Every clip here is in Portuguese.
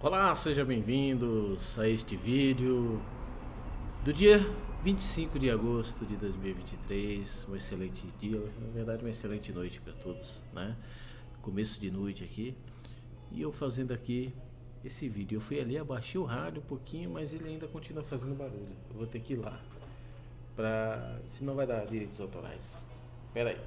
Olá, sejam bem-vindos a este vídeo do dia 25 de agosto de 2023. Um excelente dia, na verdade uma excelente noite para todos, né? Começo de noite aqui. E eu fazendo aqui esse vídeo. Eu fui ali, abaixei o rádio um pouquinho, mas ele ainda continua fazendo barulho. Eu vou ter que ir lá, senão vai dar direitos autorais. Espera aí.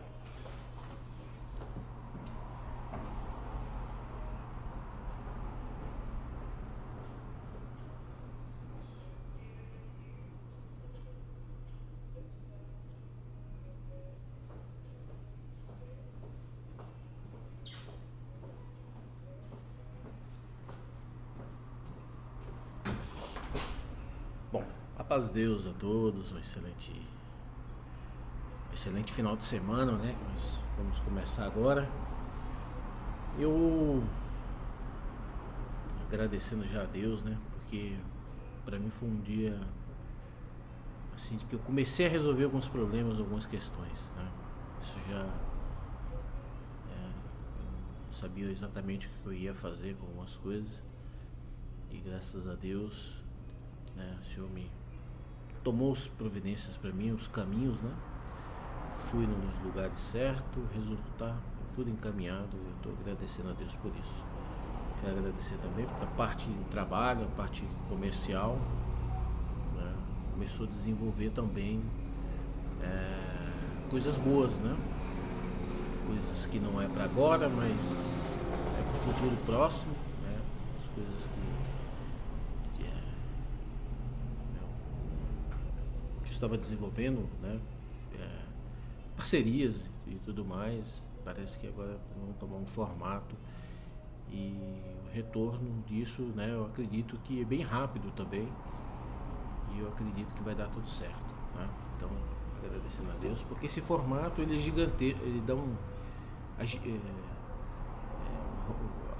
Bom, a paz de Deus a todos, um excelente final de semana, né? Que nós vamos começar agora. Eu agradecendo já a Deus, né? Porque para mim foi um dia assim de que eu comecei a resolver alguns problemas, algumas questões, né? Isso já eu sabia exatamente o que eu ia fazer com algumas coisas e graças a Deus, né? O Senhor me tomou as providências para mim, os caminhos, né? Fui nos lugares certos, resultado tudo encaminhado. Eu estou agradecendo a Deus por isso. Quero agradecer também porque a parte do trabalho, a parte comercial, né, começou a desenvolver também coisas boas, né? Coisas que não é para agora, mas é para o futuro próximo, né? As coisas que eu estava desenvolvendo, né? Parcerias e tudo mais. Parece que agora vão tomar um formato e o retorno disso, né? Eu acredito que é bem rápido também e eu acredito que vai dar tudo certo, né? Então, agradecendo a Deus, porque esse formato ele é gigante, ele dá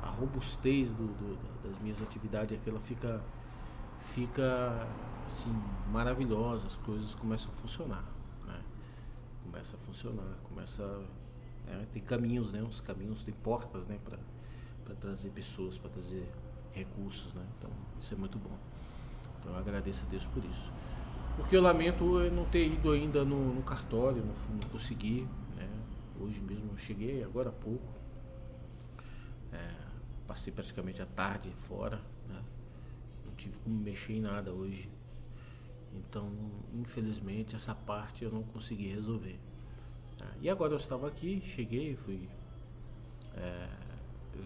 a robustez das minhas atividades, aquela fica assim maravilhosa, as coisas começam a funcionar, né? Começa a funcionar, tem caminhos, né? Uns caminhos, tem portas, né? Para trazer pessoas, para trazer recursos, né? Então isso é muito bom. Então eu agradeço a Deus por isso. Porque eu lamento eu não ter ido ainda no cartório, não consegui, né? Hoje mesmo eu cheguei, agora há pouco. Passei praticamente a tarde fora, né? Não tive como mexer em nada hoje. Então, infelizmente, essa parte eu não consegui resolver. E agora eu estava aqui, cheguei, fui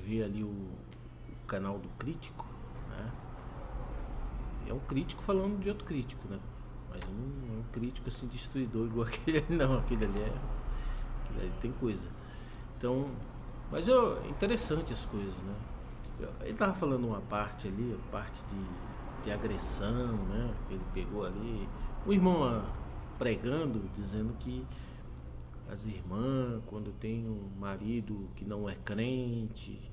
ver ali o canal do crítico, né? É um crítico falando de outro crítico, né? Mas não é um crítico assim destruidor igual aquele ali, não. Aquele ali tem coisa. Então, mas interessante as coisas, né? Ele tava falando uma parte ali, a parte de agressão, né? Que ele pegou ali. O irmão pregando, dizendo que as irmãs, quando tem um marido que não é crente,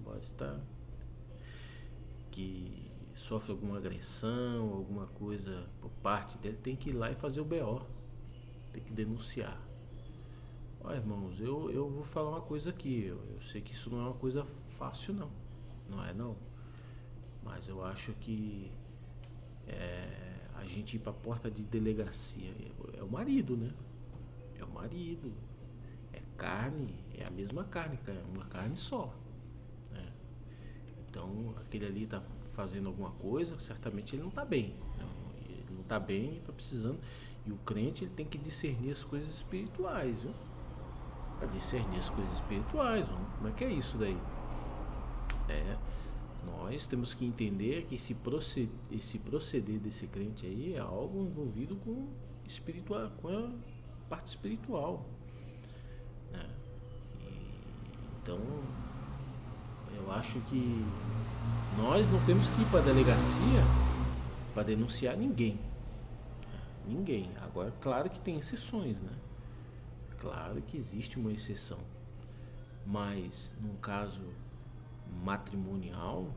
basta que sofre alguma agressão, alguma coisa por parte dele, tem que ir lá e fazer o BO, tem que denunciar. Ó, irmãos, eu vou falar uma coisa aqui, eu sei que isso não é uma coisa fácil não, não é não, mas eu acho que a gente ir pra porta de delegacia é o marido, né? É o marido, é carne, é a mesma carne, é uma carne só, né? Então aquele ali tá fazendo alguma coisa, certamente ele não tá bem, não, ele não tá bem, ele tá precisando. E o crente ele tem que discernir as coisas espirituais, viu? Para discernir as coisas espirituais, viu? Como é que é isso daí? É, nós temos que entender que esse proceder desse crente aí é algo envolvido com espiritual, com a parte espiritual, né? Então, eu acho que nós não temos que ir para a delegacia para denunciar ninguém. Ninguém. Agora, claro que tem exceções, né? Claro que existe uma exceção. Mas, num caso matrimonial,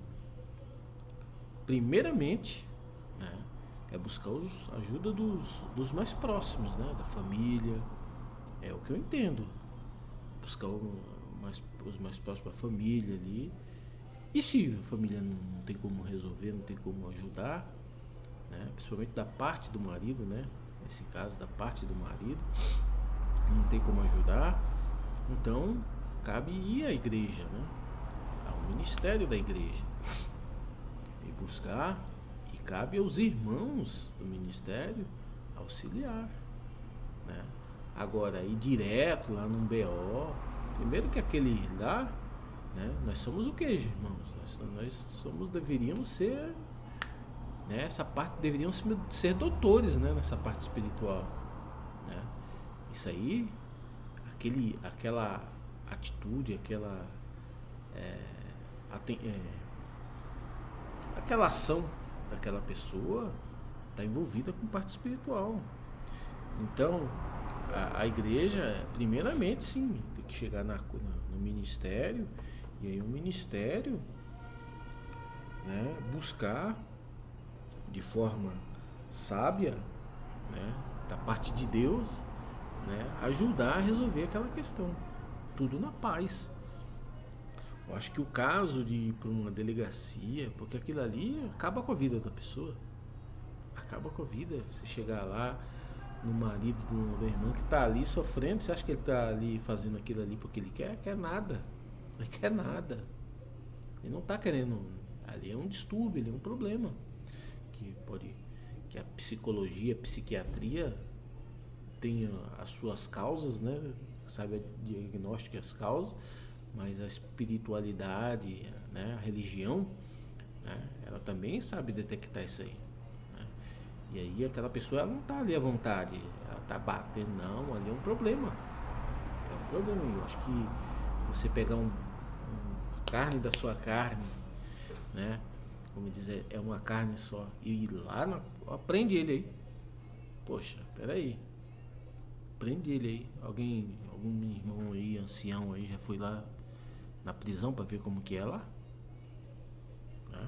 primeiramente, né, é buscar a ajuda dos mais próximos, né? Da família. É o que eu entendo. Buscar os mais próximos da família ali E se a família não tem como resolver, não tem como ajudar, né? Principalmente da parte do marido, né? Nesse caso, da parte do marido, não tem como ajudar, então cabe ir à igreja, né? Ao ministério da igreja e buscar, e cabe aos irmãos do ministério auxiliar, né? Agora, ir direto lá num BO, primeiro que aquele lá, né? Nós somos o que, irmãos? Nós somos, deveríamos ser, né? Essa parte, deveríamos ser doutores, né? Nessa parte espiritual, né? Isso aí, aquela atitude, aquela ação daquela pessoa está envolvida com parte espiritual. Então, a igreja, primeiramente, sim, tem que chegar no ministério, e aí o ministério, né, buscar de forma sábia, né, da parte de Deus, né, ajudar a resolver aquela questão. Tudo na paz. Eu acho que o caso de ir para uma delegacia, porque aquilo ali acaba com a vida da pessoa. Acaba com a vida. Você chegar lá no marido do irmão que está ali sofrendo, você acha que ele está ali fazendo aquilo ali porque ele quer? Quer nada. Ele quer nada. Ele não está querendo. Ali é um distúrbio, ali é um problema. Que a psicologia, a psiquiatria tem as suas causas, né? Sabe a diagnóstico e as causas, mas a espiritualidade, né? A religião, né? Ela também sabe detectar isso aí, né? E aí aquela pessoa, ela não está ali à vontade, ela está batendo, não, ali é um problema. É um problema. Eu acho que você pegar a carne da sua carne, né? Como dizer, é uma carne só, e ir lá, prende ele aí. Poxa, peraí. Prende ele aí. Algum irmão aí, ancião aí, já foi lá na prisão para ver como que é lá? Né?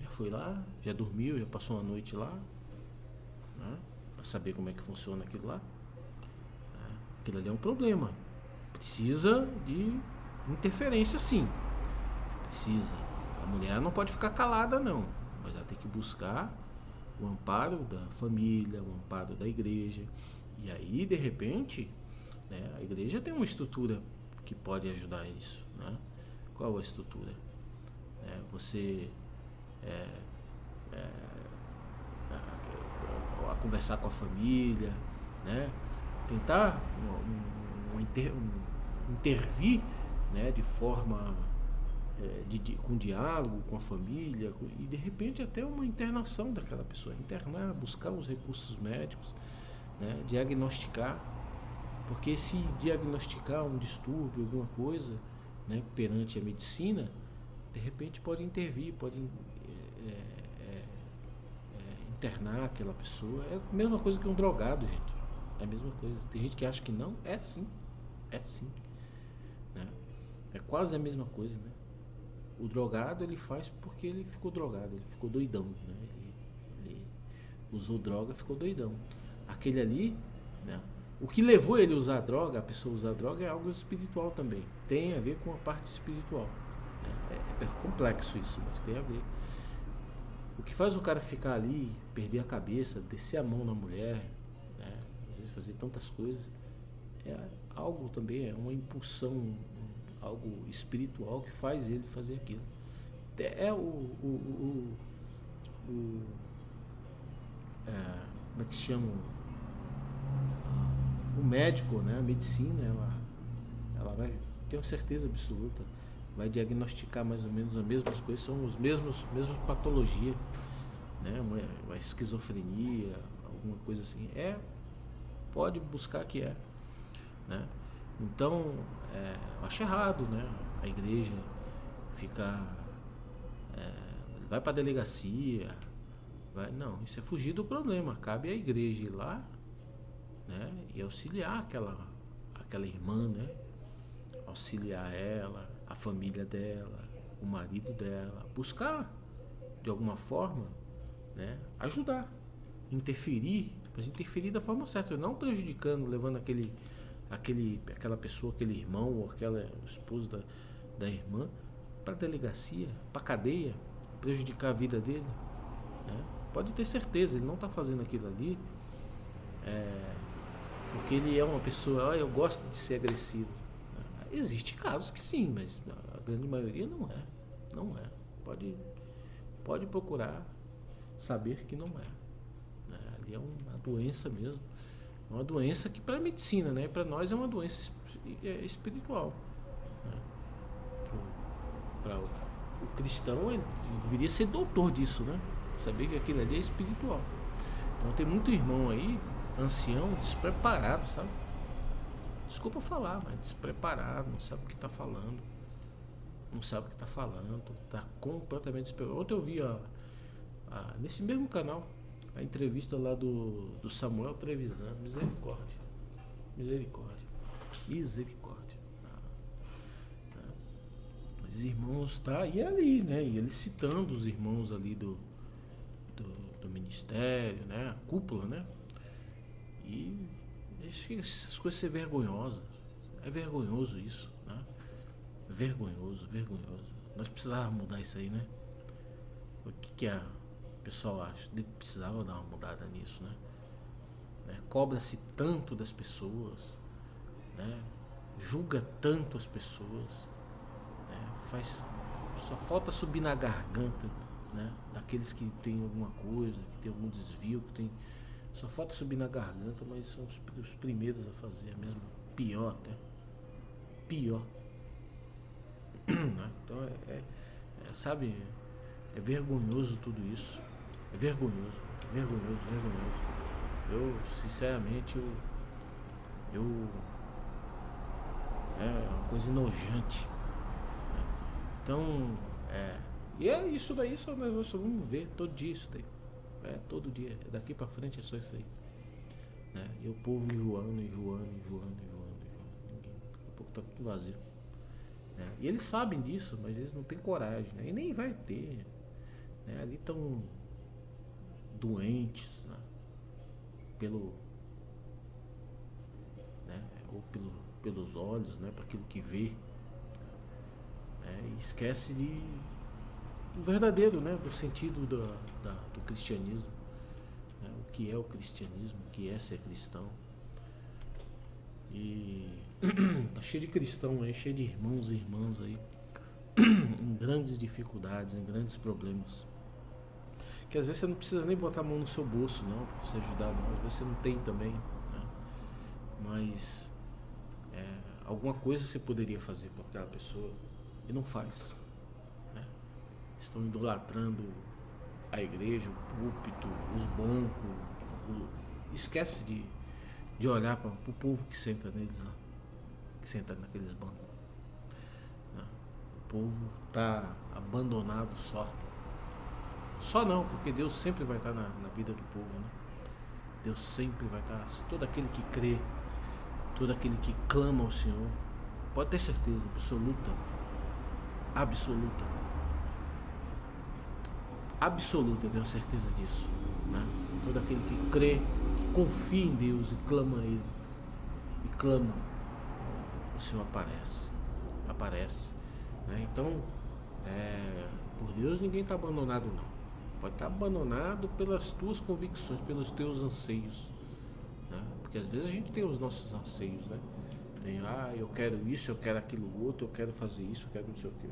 Já foi lá, já dormiu, já passou uma noite lá, né? Para saber como é que funciona aquilo lá. Né? Aquilo ali é um problema. Precisa de interferência, sim. Precisa. A mulher não pode ficar calada, não, mas ela tem que buscar o amparo da família, o amparo da igreja. E aí, de repente, né, a igreja tem uma estrutura que pode ajudar isso, né? Qual a estrutura? Você a conversar com a família, né? Tentar intervir, né, de forma com diálogo com a família, e de repente até uma internação daquela pessoa, internar, buscar os recursos médicos, né, diagnosticar, porque se diagnosticar um distúrbio, alguma coisa, né, perante a medicina, de repente pode intervir, pode internar aquela pessoa. É a mesma coisa que um drogado, gente. É a mesma coisa. Tem gente que acha que não, é sim, né? É quase a mesma coisa, né? O drogado, ele faz porque ele ficou drogado, ele ficou doidão, né? Ele usou droga, ficou doidão. Aquele ali, né? O que levou ele a usar droga, a pessoa a usar droga, é algo espiritual também. Tem a ver com a parte espiritual, né? É complexo isso, mas tem a ver. O que faz o cara ficar ali, perder a cabeça, descer a mão na mulher, né? Às vezes fazer tantas coisas, é algo também, é uma impulsão, algo espiritual que faz ele fazer aquilo. É como é que se chama? O médico, né? A medicina, ela vai, tenho certeza absoluta, vai diagnosticar mais ou menos as mesmas coisas, são mesmas patologias, né? Uma esquizofrenia, alguma coisa assim. Pode buscar que né? Então, eu acho errado, né? A igreja ficar, vai para a delegacia, não, isso é fugir do problema. Cabe à igreja ir lá, né? E auxiliar aquela irmã, né? Auxiliar ela, a família dela, o marido dela, buscar de alguma forma, né? Ajudar, interferir, mas interferir da forma certa, não prejudicando, levando aquela pessoa, aquele irmão ou aquela esposa da irmã para delegacia, para cadeia, prejudicar a vida dele, né? Pode ter certeza, ele não está fazendo aquilo ali porque ele é uma pessoa, eu gosto de ser agressivo. Existem casos que sim, mas a grande maioria não é. Não é. Pode procurar saber que não é. Ali é uma doença mesmo. É uma doença que para a medicina, né? Para nós é uma doença espiritual. Né? Para o cristão, ele deveria ser doutor disso, né? Saber que aquilo ali é espiritual. Então tem muito irmão aí, ancião, despreparado, sabe? Desculpa falar, mas despreparado, não sabe o que está falando. Não sabe o que está falando, está completamente despreparado. Ontem eu vi nesse mesmo canal a entrevista lá do Samuel Trevisan. Misericórdia. Misericórdia. Misericórdia. Os irmãos tá e ali, né? E ele citando os irmãos ali do ministério, né? A cúpula, né? E essas coisas ser vergonhosas. É vergonhoso isso, né? Vergonhoso, vergonhoso. Nós precisávamos mudar isso aí, né? O que o pessoal acha? Ele precisava dar uma mudada nisso, né? Cobra-se tanto das pessoas, né? Julga tanto as pessoas, né? Só falta subir na garganta, né? Daqueles que tem alguma coisa, que tem algum desvio, só falta subir na garganta, mas são os primeiros a fazer mesmo. Pior até. Pior. Então sabe, é vergonhoso tudo isso. É vergonhoso. Eu, sinceramente, é uma coisa enojante. Então, e é isso daí, nós só vamos ver todo dia isso daí. Todo dia. Daqui pra frente é só isso aí. Né? E o povo enjoando. Daqui a pouco tá tudo vazio. E eles sabem disso, mas eles não têm coragem, né? E nem vai ter, né? Ali estão doentes, né? Ou pelos olhos, né? Para aquilo que vê, e esquece do verdadeiro, né? Do sentido do cristianismo, né? O que é o cristianismo, o que é ser cristão. E tá cheio de cristão aí, cheio de irmãos e irmãs aí em grandes dificuldades, em grandes problemas, que às vezes você não precisa nem botar a mão no seu bolso não, pra você ajudar não. Às vezes você não tem também, né? Mas alguma coisa você poderia fazer por aquela pessoa e não faz, né? Estão idolatrando a igreja, o púlpito, os bancos, esquece de olhar para o povo que senta neles lá, que senta naqueles bancos, né? O povo está abandonado só não, porque Deus sempre vai estar na vida do povo, né? Deus sempre vai estar, todo aquele que crê, todo aquele que clama ao Senhor, pode ter certeza absoluta, eu tenho certeza disso, né? Todo aquele que crê, que confia em Deus e clama a Ele, o Senhor aparece, né? Então, por Deus ninguém está abandonado não, pode estar abandonado pelas tuas convicções, pelos teus anseios, né? Porque às vezes a gente tem os nossos anseios, né? Eu quero isso, eu quero aquilo outro, eu quero fazer isso, eu quero não sei o que,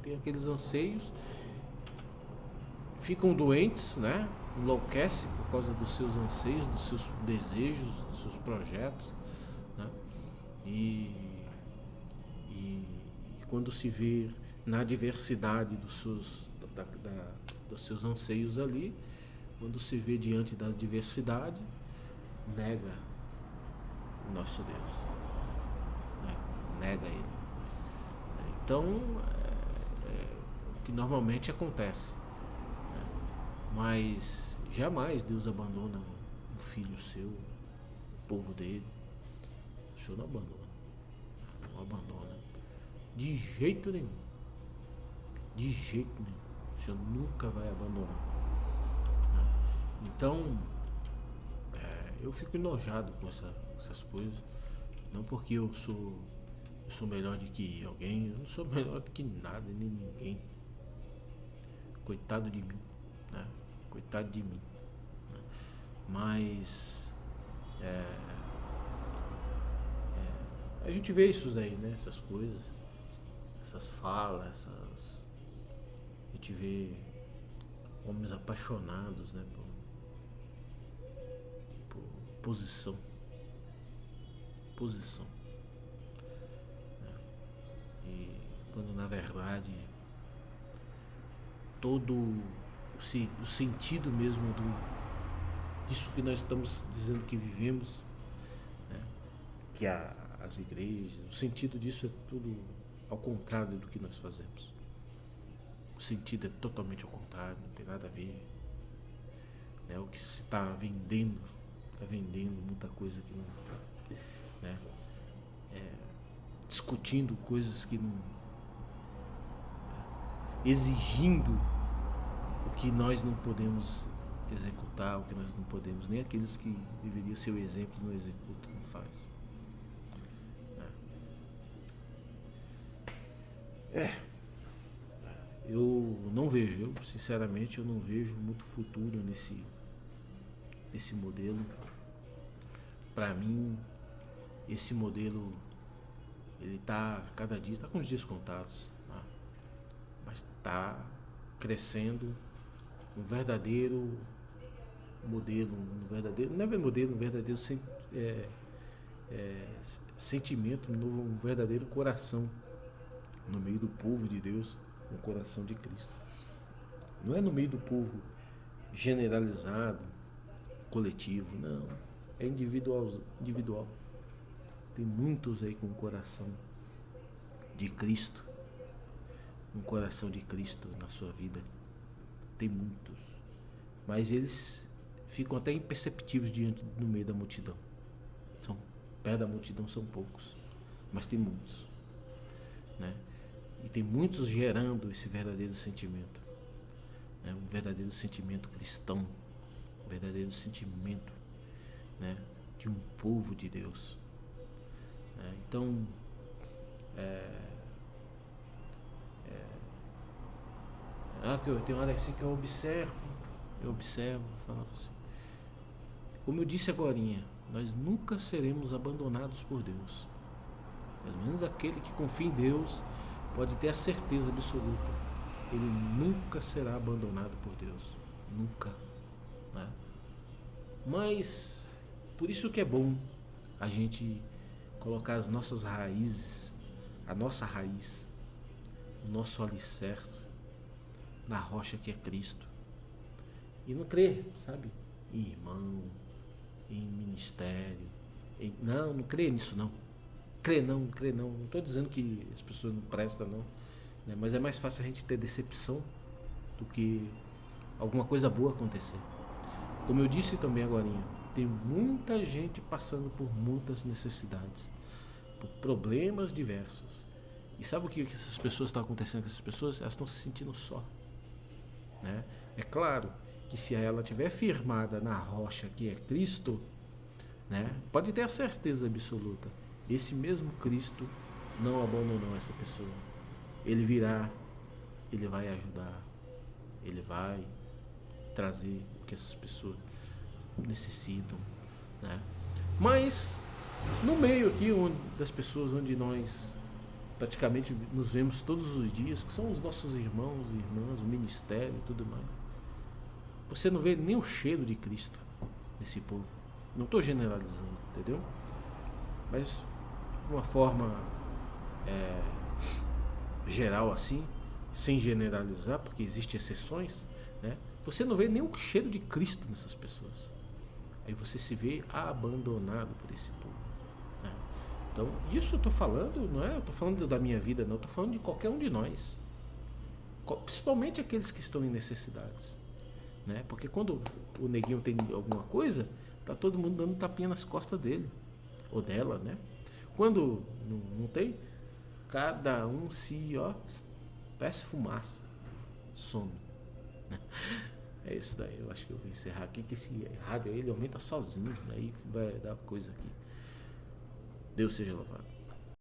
tem aqueles anseios, ficam doentes, né? Enlouquece por causa dos seus anseios, dos seus desejos, dos seus projetos, né? E quando se vê na diversidade dos seus anseios ali, quando se vê diante da diversidade, nega o nosso Deus, né? Nega Ele. Então, o que normalmente acontece, né? Mas jamais Deus abandona um filho seu, o povo dele. O Senhor não abandona, de jeito nenhum, o Senhor nunca vai abandonar, né? Então, eu fico enojado com essas coisas, não porque eu sou eu sou melhor do que alguém. Eu não sou melhor do que nada, nem ninguém. Coitado de mim, né? Coitado de mim. Né? Mas a gente vê isso daí, né? Essas coisas, essas falas, a gente vê homens apaixonados, né? Por posição. Posição. Né? E quando na verdade todo o sentido mesmo disso que nós estamos dizendo que vivemos, né? Que as igrejas, o sentido disso é tudo ao contrário do que nós fazemos. O sentido é totalmente ao contrário, não tem nada a ver. Né? O que se está vendendo muita coisa que não. Né? Discutindo coisas que não. Exigindo o que nós não podemos executar, o que nós não podemos, nem aqueles que deveriam ser o exemplo não executam, não faz. Eu não vejo, sinceramente eu não vejo muito futuro nesse modelo. Para mim, esse modelo ele tá cada dia está com os dias contados, tá? Mas está crescendo um verdadeiro modelo, não é modelo, um verdadeiro sentimento, um verdadeiro coração no meio do povo de Deus, um coração de Cristo. Não é no meio do povo generalizado, coletivo, não. É individual. Tem muitos aí com o coração de Cristo, um coração de Cristo na sua vida. Tem muitos. Mas eles ficam até imperceptíveis no meio da multidão. Perto da multidão são poucos, mas tem muitos. Né? E tem muitos gerando esse verdadeiro sentimento. Né? Um verdadeiro sentimento cristão. Um verdadeiro sentimento, né? De um povo de Deus. Então, tem uma hora assim que eu observo, falo assim. Como eu disse agorinha, nós nunca seremos abandonados por Deus. Pelo menos aquele que confia em Deus pode ter a certeza absoluta. Ele nunca será abandonado por Deus. Nunca. Né? Mas, por isso que é bom a gente colocar as nossas raízes, a nossa raiz, o nosso alicerce na rocha que é Cristo. E não crer, sabe? Em irmão, em ministério. Não crê nisso não. Crê não. Não estou dizendo que as pessoas não prestam não. Né? Mas é mais fácil a gente ter decepção do que alguma coisa boa acontecer. Como eu disse também agorinha, tem muita gente passando por muitas necessidades, por problemas diversos. E sabe o que essas pessoas estão acontecendo com essas pessoas? Elas estão se sentindo só. Né? É claro que se ela estiver firmada na rocha que é Cristo, né, pode ter a certeza absoluta, esse mesmo Cristo não abandonou essa pessoa. Ele virá, ele vai ajudar, ele vai trazer o que essas pessoas necessitam. Né? Mas no meio aqui das pessoas onde nós praticamente nos vemos todos os dias, que são os nossos irmãos e irmãs, o ministério e tudo mais, você não vê nem o cheiro de Cristo nesse povo. Não estou generalizando, entendeu? Mas de uma forma geral assim, sem generalizar, porque existem exceções, né? Você não vê nem o cheiro de Cristo nessas pessoas. Aí você se vê abandonado por esse povo. Né? Então, isso eu estou falando, não é? Eu estou falando da minha vida, não. Eu estou falando de qualquer um de nós. Principalmente aqueles que estão em necessidades. Né? Porque quando o neguinho tem alguma coisa, tá todo mundo dando tapinha nas costas dele. Ou dela, né? Quando não tem, cada um parece fumaça. Some. Né? É isso daí, eu acho que eu vou encerrar aqui, que esse rádio aí, ele aumenta sozinho, aí vai dar coisa aqui. Deus seja louvado.